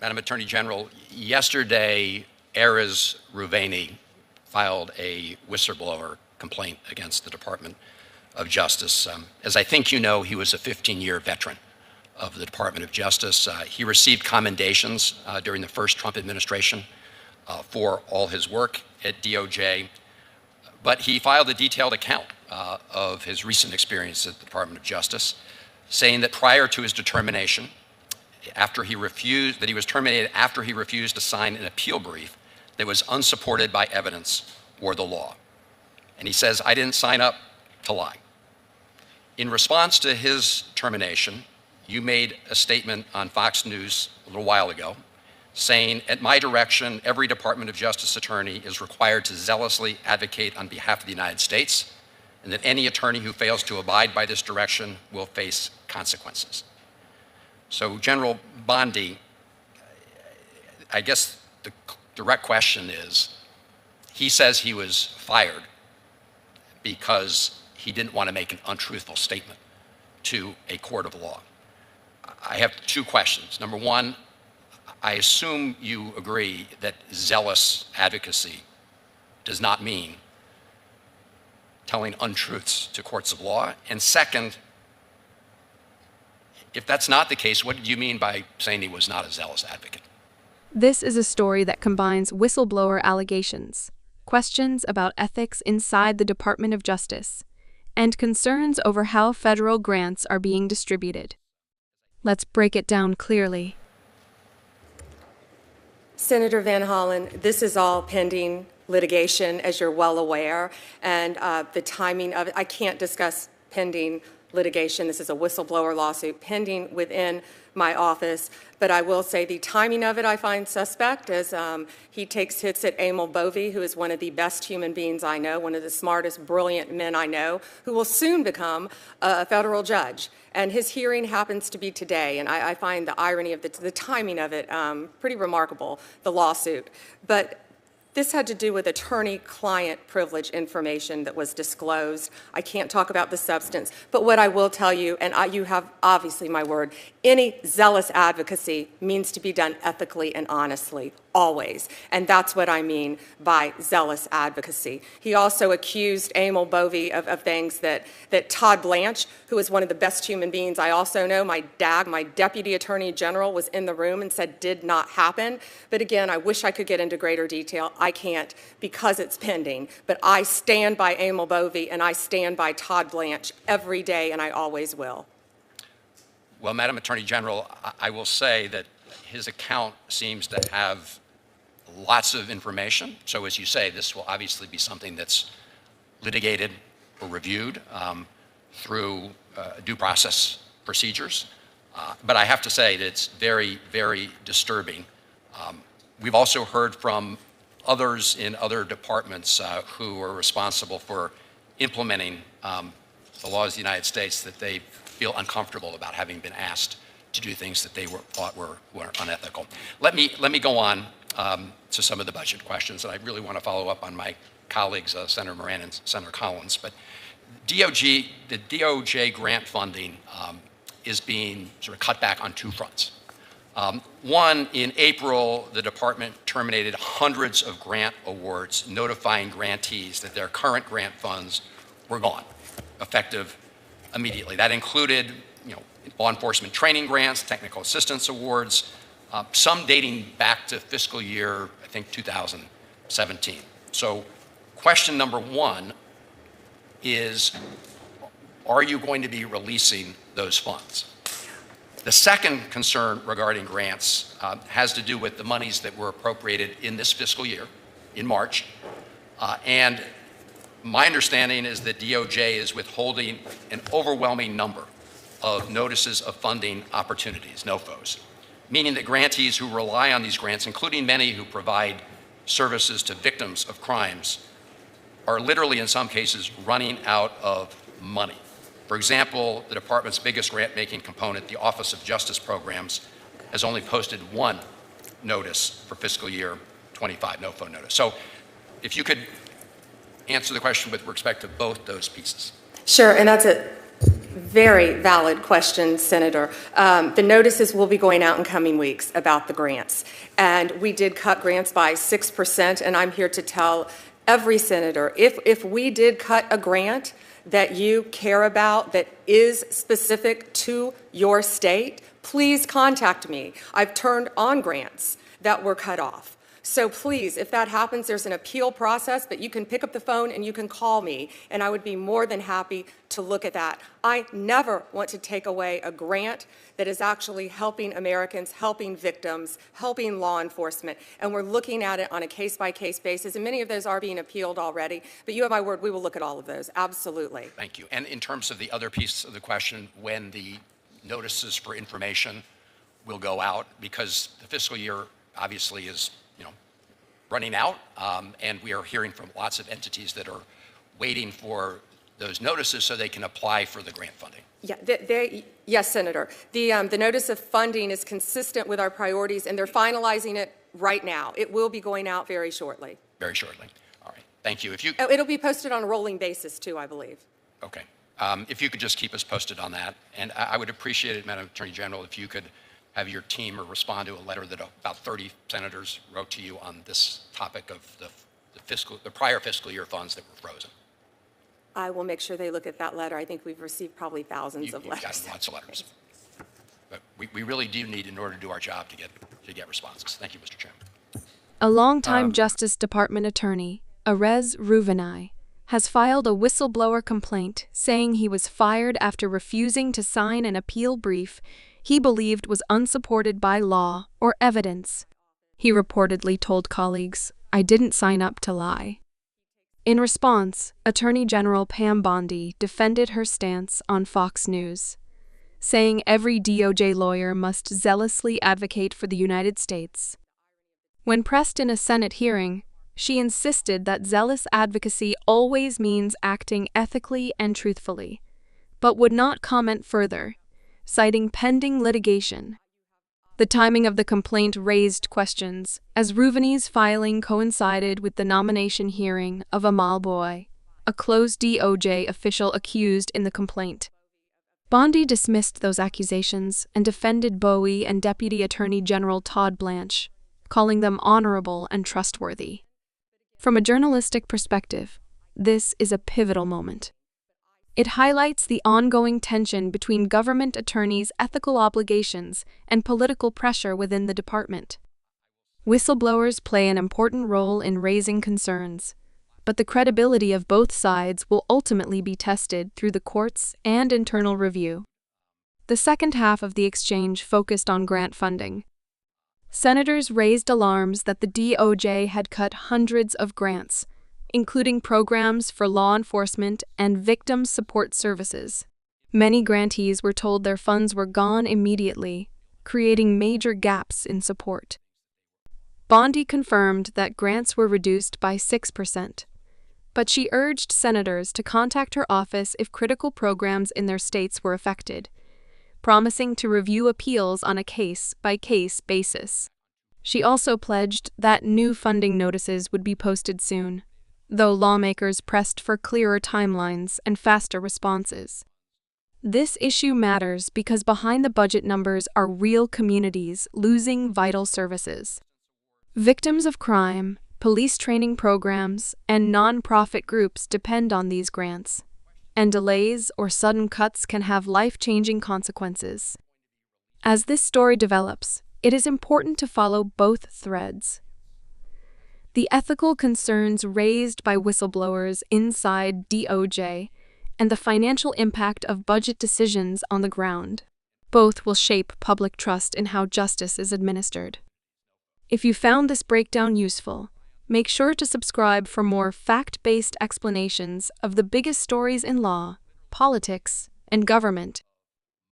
Madam Attorney General, yesterday, Erez Ruveni filed a whistleblower complaint against the Department of Justice. As I think you know, he was a 15-year veteran of the Department of Justice. He received commendations during the first Trump administration for all his work at DOJ, but he filed a detailed account of his recent experience at the Department of Justice, saying that prior to his determination, that he was terminated after he refused to sign an appeal brief that was unsupported by evidence or the law. And he says, "I didn't sign up to lie." In response to his termination, you made a statement on Fox News a little while ago saying, "At my direction, every Department of Justice attorney is required to zealously advocate on behalf of the United States, and that any attorney who fails to abide by this direction will face consequences." So, General Bondi, I guess the direct question is, he says he was fired because he didn't want to make an untruthful statement to a court of law. I have two questions. Number one, I assume you agree that zealous advocacy does not mean telling untruths to courts of law. And second, if that's not the case, what did you mean by saying he was not a zealous advocate? This is a story that combines whistleblower allegations, questions about ethics inside the Department of Justice, and concerns over how federal grants are being distributed. Let's break it down clearly. Senator Van Hollen, this is all pending litigation, as you're well aware, and the timing of it, I can't discuss pending litigation. This is a whistleblower lawsuit pending within my office, but I will say the timing of it I find suspect, as he takes hits at Emil Bovee, who is one of the best human beings I know, one of the smartest, brilliant men I know, who will soon become a federal judge. And his hearing happens to be today, and I find the irony of the timing of it pretty remarkable, the lawsuit. But this had to do with attorney-client privilege information that was disclosed. I can't talk about the substance, but what I will tell you, and you have obviously my word, any zealous advocacy means to be done ethically and honestly, always. And that's what I mean by zealous advocacy. He also accused Emil Bovee of things that Todd Blanche, who is one of the best human beings I also know, my deputy attorney general, was in the room and said did not happen. But again, I wish I could get into greater detail. I can't because it's pending. But I stand by Emil Bovee and I stand by Todd Blanche every day, and I always will. Well, Madam Attorney General, I will say that his account seems to have lots of information. So as you say, this will obviously be something that's litigated or reviewed through due process procedures. But I have to say that it's very, very disturbing. We've also heard from others in other departments who are responsible for implementing the laws of the United States that they feel uncomfortable about having been asked to do things that they thought were unethical. Let me go on to some of the budget questions, and I really want to follow up on my colleagues, Senator Moran and Senator Collins. But the DOJ grant funding is being sort of cut back on two fronts. One, in April, the department terminated hundreds of grant awards, notifying grantees that their current grant funds were gone, effective immediately. That included, law enforcement training grants, technical assistance awards, some dating back to fiscal year, I think, 2017. So question number one is, are you going to be releasing those funds? The second concern regarding grants has to do with the monies that were appropriated in this fiscal year, in March. And my understanding is that DOJ is withholding an overwhelming number of notices of funding opportunities, NOFOs, meaning that grantees who rely on these grants, including many who provide services to victims of crimes, are literally, in some cases, running out of money. For example, the department's biggest grant-making component, the Office of Justice Programs, has only posted one notice for fiscal year 25, NOFO notice. So if you could answer the question with respect to both those pieces. Sure, and that's it. Very valid question, Senator. The notices will be going out in coming weeks about the grants. And we did cut grants by 6%, and I'm here to tell every senator, if we did cut a grant that you care about that is specific to your state, please contact me. I've turned on grants that were cut off. So please, if that happens, there's an appeal process, but you can pick up the phone and you can call me, and I would be more than happy to look at that. I never want to take away a grant that is actually helping Americans, helping victims, helping law enforcement, and we're looking at it on a case-by-case basis, and many of those are being appealed already, but you have my word, we will look at all of those, absolutely. Thank you. And in terms of the other piece of the question, when the notices for information will go out, because the fiscal year obviously is running out, and we are hearing from lots of entities that are waiting for those notices so they can apply for the grant funding. Yeah, yes, Senator. The notice of funding is consistent with our priorities, and they're finalizing it right now. It will be going out very shortly. Very shortly. All right. Thank you. It'll be posted on a rolling basis, too, I believe. Okay. If you could just keep us posted on that. And I would appreciate it, Madam Attorney General, if you could have your team or respond to a letter that about 30 senators wrote to you on this topic of the prior fiscal year funds that were frozen. I will make sure they look at that letter. I think we've received probably thousands of letters. You've gotten lots of letters. But we really do need, in order to do our job, to get responses. Thank you, Mr. Chairman. A longtime Justice Department attorney, Arez Ruvenai, has filed a whistleblower complaint saying he was fired after refusing to sign an appeal brief he believed was unsupported by law or evidence. He reportedly told colleagues, "I didn't sign up to lie." In response, Attorney General Pam Bondi defended her stance on Fox News, saying every DOJ lawyer must zealously advocate for the United States. When pressed in a Senate hearing, she insisted that zealous advocacy always means acting ethically and truthfully, but would not comment further, citing pending litigation. The timing of the complaint raised questions, as Ruvenai's filing coincided with the nomination hearing of Amal Boy, a close DOJ official accused in the complaint. Bondi dismissed those accusations and defended Bowie and Deputy Attorney General Todd Blanche, calling them honorable and trustworthy. From a journalistic perspective, this is a pivotal moment. It highlights the ongoing tension between government attorneys' ethical obligations and political pressure within the department. Whistleblowers play an important role in raising concerns, but the credibility of both sides will ultimately be tested through the courts and internal review. The second half of the exchange focused on grant funding. Senators raised alarms that the DOJ had cut hundreds of grants, including programs for law enforcement and victim support services. Many grantees were told their funds were gone immediately, creating major gaps in support. Bondi confirmed that grants were reduced by 6%, but she urged senators to contact her office if critical programs in their states were affected, promising to review appeals on a case-by-case basis. She also pledged that new funding notices would be posted soon, though lawmakers pressed for clearer timelines and faster responses. This issue matters because behind the budget numbers are real communities losing vital services. Victims of crime, police training programs, and nonprofit groups depend on these grants, and delays or sudden cuts can have life-changing consequences. As this story develops, it is important to follow both threads. The ethical concerns raised by whistleblowers inside DOJ and the financial impact of budget decisions on the ground. Both will shape public trust in how justice is administered. If you found this breakdown useful, make sure to subscribe for more fact-based explanations of the biggest stories in law, politics, and government.